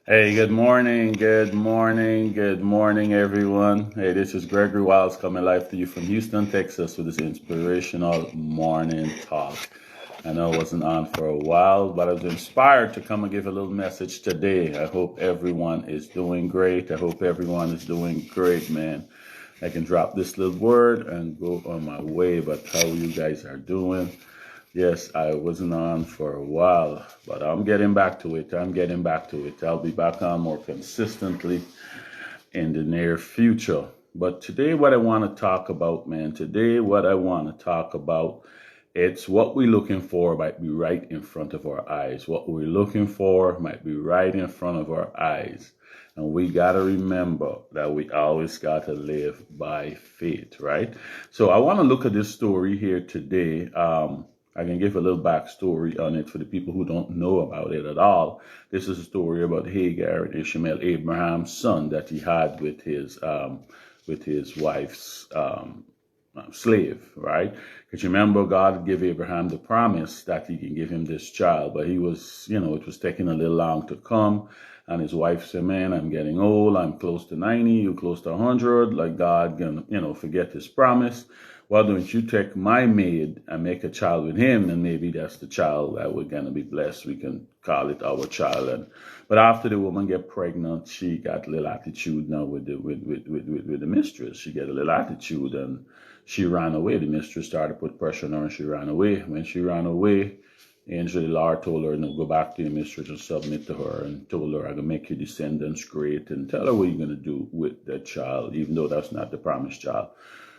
Hey, good morning, good morning, good morning, everyone. Hey, this is Gregory Wiles coming live to you from Houston, Texas with this inspirational morning talk. I know I wasn't on for a while, but I was inspired to come and give a little message today. I hope everyone is doing great. I hope everyone is doing great, man. I can drop this little word and go on my way, but how you guys are doing? Yes, I wasn't on for a while, but I'm getting back to it. I'm getting back to it. I'll be back on more consistently in the near future. But today, what I want to talk about, man, today, what I want to talk about, it's what we're looking for might be right in front of our eyes. What we're looking for might be right in front of our eyes. And we got to remember that we always got to live by faith, right? So I want to look at this story here today. I can give a little backstory on it for the people who don't know about it at all. This is a story about Hagar and Ishmael, Abraham's son that he had with his wife's slave, right? Because remember, God gave Abraham the promise that he can give him this child, but he was, it was taking a little long to come. And his wife said, "Man, I'm getting old. I'm close to 90. You close to 100. Like God gonna, forget his promise. Why don't you take my maid and make a child with him, and maybe that's the child that we're gonna be blessed. We can call it our child." But after the woman get pregnant, she got a little attitude now with the mistress. She get a little attitude, and she ran away. The mistress started to put pressure on her, and she ran away. When she ran away, angel of the Lord told her, "No, go back to your mistress and submit to her," and told her, "I'm gonna make your descendants great," and tell her what you're gonna do with that child, even though that's not the promised child.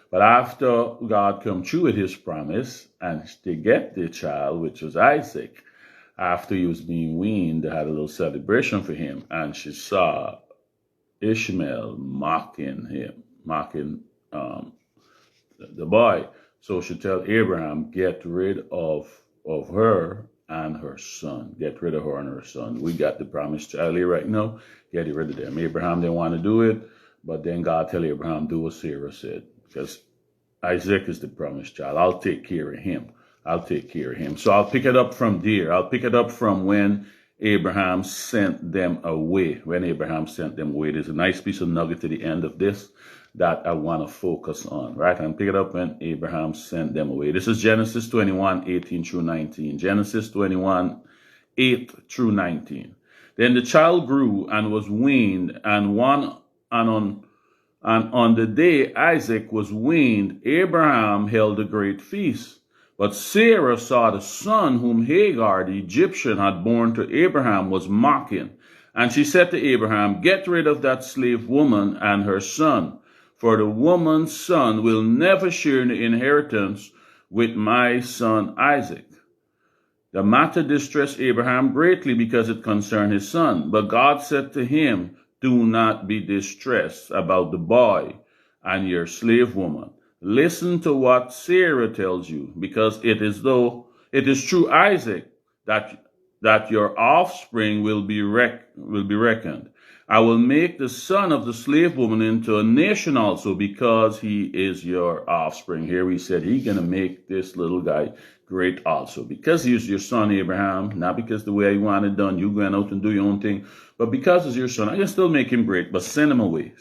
But after God come true with his promise and to get the child, which was Isaac, after he was being weaned, they had a little celebration for him, and she saw Ishmael mocking him, mocking the boy. So she tell Abraham, "Get rid of her and her son. Get rid of her and her son. We got the promised child here right now. Get rid of them." Abraham didn't want to do it, but then God tell Abraham, "Do what Sarah said, because Isaac is the promised child. I'll take care of him. I'll take care of him." So I'll pick it up from there. I'll pick it up from when Abraham sent them away. When Abraham sent them away, there's a nice piece of nugget to the end of this that I want to focus on, right? And pick it up when Abraham sent them away. This is Genesis 21, 18 through 19. Genesis 21, 8 through 19. Then the child grew and was weaned, and on the day Isaac was weaned, Abraham held a great feast. But Sarah saw the son whom Hagar the Egyptian had borne to Abraham was mocking. And she said to Abraham, "Get rid of that slave woman and her son, for the woman's son will never share in the inheritance with my son Isaac." The matter distressed Abraham greatly because it concerned his son. But God said to him, "Do not be distressed about the boy and your slave woman. Listen to what Sarah tells you, because it is through Isaac that your offspring will be reckoned. I will make the son of the slave woman into a nation also, because he is your offspring." Here we said he's gonna make this little guy great also, because he's your son Abraham, not because the way you want it done, you going out and do your own thing, but because he's your son. I can still make him great, but send him away,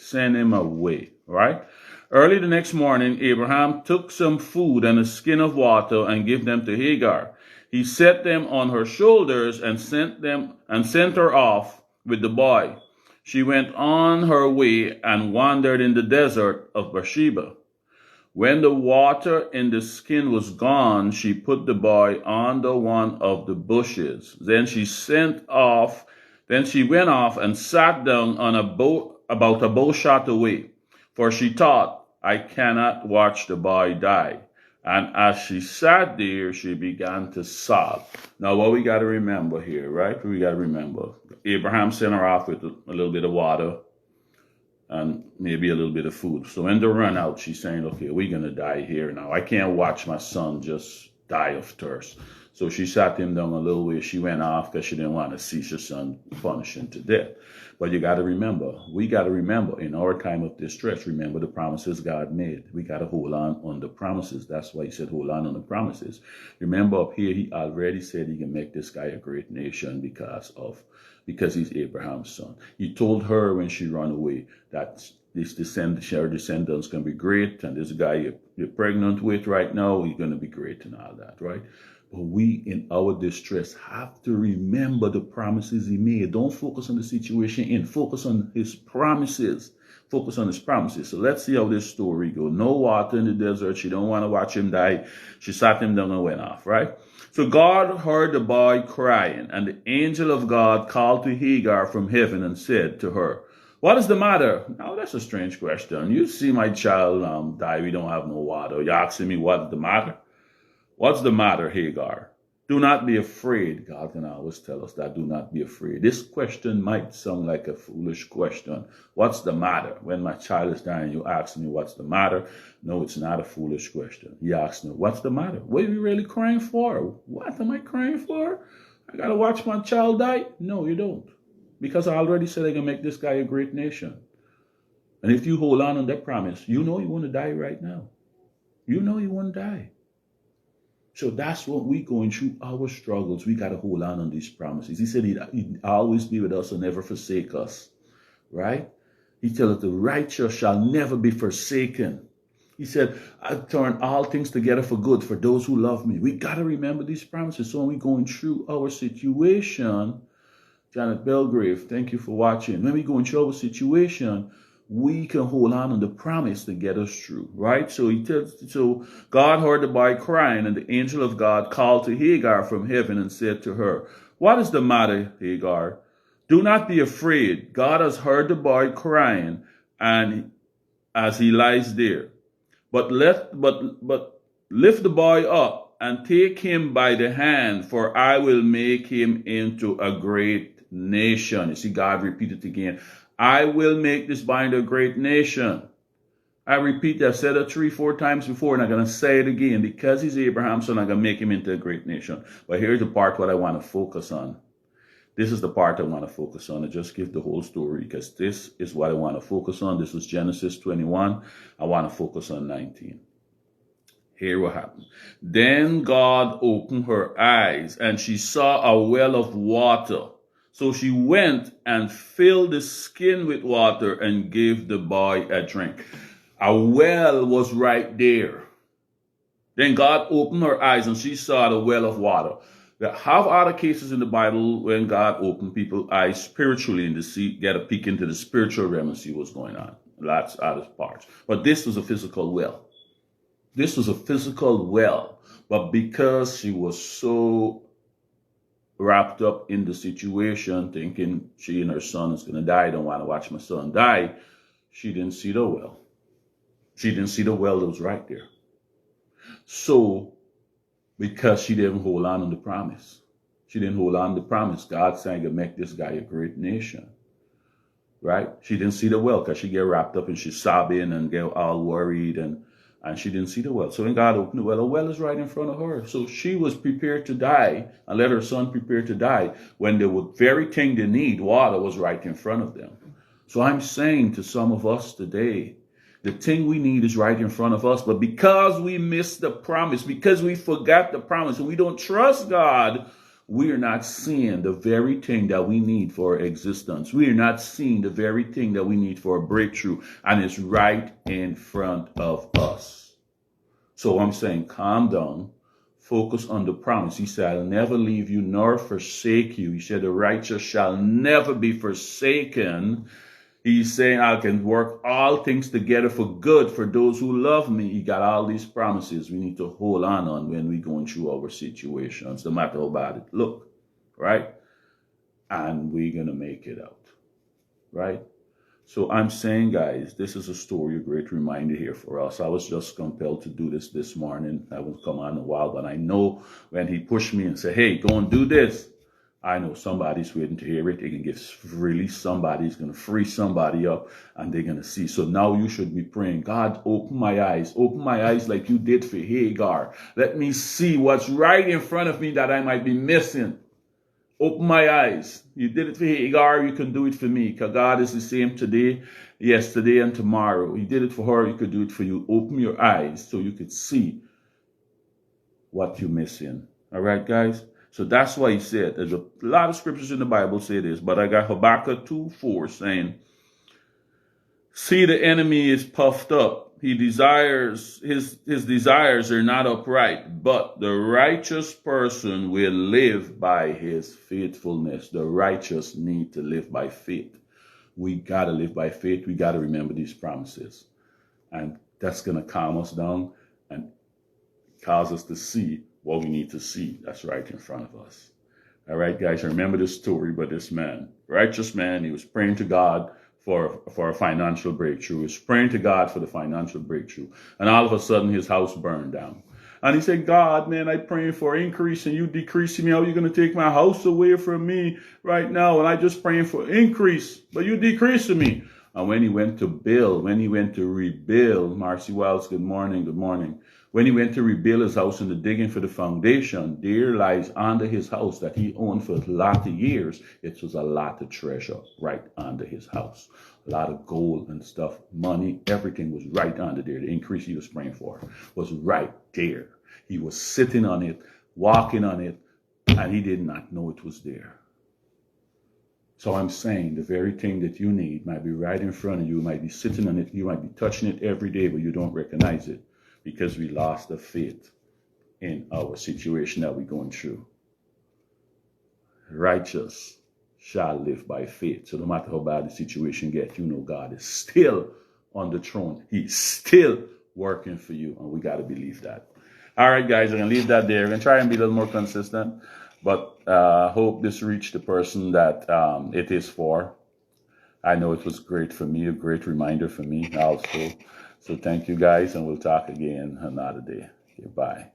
right? Early the next morning, Abraham took some food and a skin of water and gave them to Hagar. He set them on her shoulders and sent her off with the boy. She went on her way and wandered in the desert of Beersheba. When the water in the skin was gone, she put the boy under one of the bushes. Then she went off and sat down on a boat about a bow shot away, for she thought, "I cannot watch the boy die." And as she sat there, she began to sob. Now, what we got to remember here, right? We got to remember Abraham sent her off with a little bit of water and maybe a little bit of food. So when they run out, she's saying, "Okay, we're going to die here now. I can't watch my son just die of thirst." So she sat him down a little way. She went off because she didn't want to see her son punished to death. But we got to remember, in our time of distress, remember the promises God made. We got to hold on the promises. That's why he said, hold on the promises. Remember up here, he already said he can make this guy a great nation because because he's Abraham's son. He told her when she ran away that her descendants can be great, and this guy you're pregnant with right now, he's going to be great and all that, right? But we, in our distress, have to remember the promises he made. Don't focus on the situation focus on his promises. Focus on his promises. So let's see how this story goes. No water in the desert. She don't want to watch him die. She sat him down and went off, right? So God heard the boy crying, and the angel of God called to Hagar from heaven and said to her, "What is the matter?" Now, that's a strange question. You see my child die. We don't have no water. You're asking me what's the matter? What's the matter, Hagar? Do not be afraid. God can always tell us that. Do not be afraid. This question might sound like a foolish question. What's the matter? When my child is dying, you ask me what's the matter. No, it's not a foolish question. He asks me, what's the matter? What are you really crying for? What am I crying for? I got to watch my child die? No, you don't. Because I already said I can make this guy a great nation. And if you hold on that promise, you know you want to die right now. You know you want to die. So that's what we're going through, our struggles. We got to hold on these promises. He said he'd always be with us and never forsake us, right? He tells us the righteous shall never be forsaken. He said, I turn all things together for good for those who love me. We got to remember these promises. So when we're going through our situation, Janet Belgrave, thank you for watching. When we're going through our situation, we can hold on the promise to get us through, right? So God heard the boy crying, and the angel of God called to Hagar from heaven and said to her, "What is the matter, Hagar? Do not be afraid. God has heard the boy crying, and as he lies there. But lift the boy up and take him by the hand, for I will make him into a great nation." You see, God repeated again. I will make this boy into a great nation. I repeat that. I've said it 3-4 times before, and I'm going to say it again. Because he's Abraham's son, I'm going to make him into a great nation. But here's the part what I want to focus on. This is the part I want to focus on. I just give the whole story because this is what I want to focus on. This is Genesis 21. I want to focus on 19. Here what happened. Then God opened her eyes, and she saw a well of water. So she went and filled the skin with water and gave the boy a drink. A well was right there. Then God opened her eyes and she saw the well of water. There have other cases in the Bible when God opened people's eyes spiritually and to see, get a peek into the spiritual realm and see what's going on. Lots of other parts. But this was a physical well. This was a physical well. But because she was so wrapped up in the situation, thinking she and her son is going to die, I don't want to watch my son die, she didn't see the well. She didn't see the well that was right there. So, because she didn't hold on to the promise. She didn't hold on to the promise. God saying to make this guy a great nation. Right? She didn't see the well because she get wrapped up and she's sobbing and get all worried and she didn't see the well. So when God opened the well is right in front of her. So she was prepared to die and let her son prepare to die when the very thing they need, water, was right in front of them. So I'm saying to some of us today, the thing we need is right in front of us. But because we missed the promise, because we forgot the promise, and we don't trust God, we are not seeing the very thing that we need for existence. We are not seeing the very thing that we need for a breakthrough. And it's right in front of us. So I'm saying, calm down. Focus on the promise. He said, I'll never leave you nor forsake you. He said, the righteous shall never be forsaken. He's saying, I can work all things together for good for those who love me. He got all these promises we need to hold on when we're going through our situations, no matter how bad it look, right? And we're going to make it out, right? So I'm saying, guys, this is a story, a great reminder here for us. I was just compelled to do this morning. I won't come on in a while, but I know when he pushed me and said, hey, go and do this, I know somebody's waiting to hear it. They can give release. Somebody's going to free somebody up and they're going to see. So now you should be praying, God, open my eyes like you did for Hagar. Let me see what's right in front of me that I might be missing. Open my eyes. You did it for Hagar, you can do it for me. Because God is the same today, yesterday, and tomorrow. He did it for her, he could do it for you. Open your eyes so you could see what you're missing. All right, guys? So that's why he said, there's a lot of scriptures in the Bible say this, but I got Habakkuk 2:4 saying, see, the enemy is puffed up. He desires, his desires are not upright, but the righteous person will live by his faithfulness. The righteous need to live by faith. We got to live by faith. We got to remember these promises. And that's going to calm us down and cause us to see what we need to see that's right in front of us. All right, guys, remember this story about this man, righteous man. He was praying to God for a financial breakthrough. He was praying to God for the financial breakthrough. And all of a sudden, his house burned down. And he said, God, man, I'm praying for increase and you decreasing me. How are you going to take my house away from me right now? And I just praying for increase, but you decreasing me. And when he went to build, when he went to rebuild, Marcy Wiles, good morning, good morning. When he went to rebuild his house and the digging for the foundation, there lies under his house that he owned for a lot of years. It was a lot of treasure right under his house. A lot of gold and stuff, money, everything was right under there. The increase he was praying for was right there. He was sitting on it, walking on it, and he did not know it was there. So I'm saying the very thing that you need might be right in front of you, might be sitting on it, you might be touching it every day, but you don't recognize it because we lost the faith in our situation that we're going through. Righteous shall live by faith. So no matter how bad the situation gets, you know God is still on the throne. He's still working for you, and we got to believe that. All right, guys, I'm going to leave that there. I'm going to try and be a little more consistent, but hope this reached the person that it is for. I know it was great for me, a great reminder for me also. So thank you, guys, and we'll talk again another day. Okay, bye.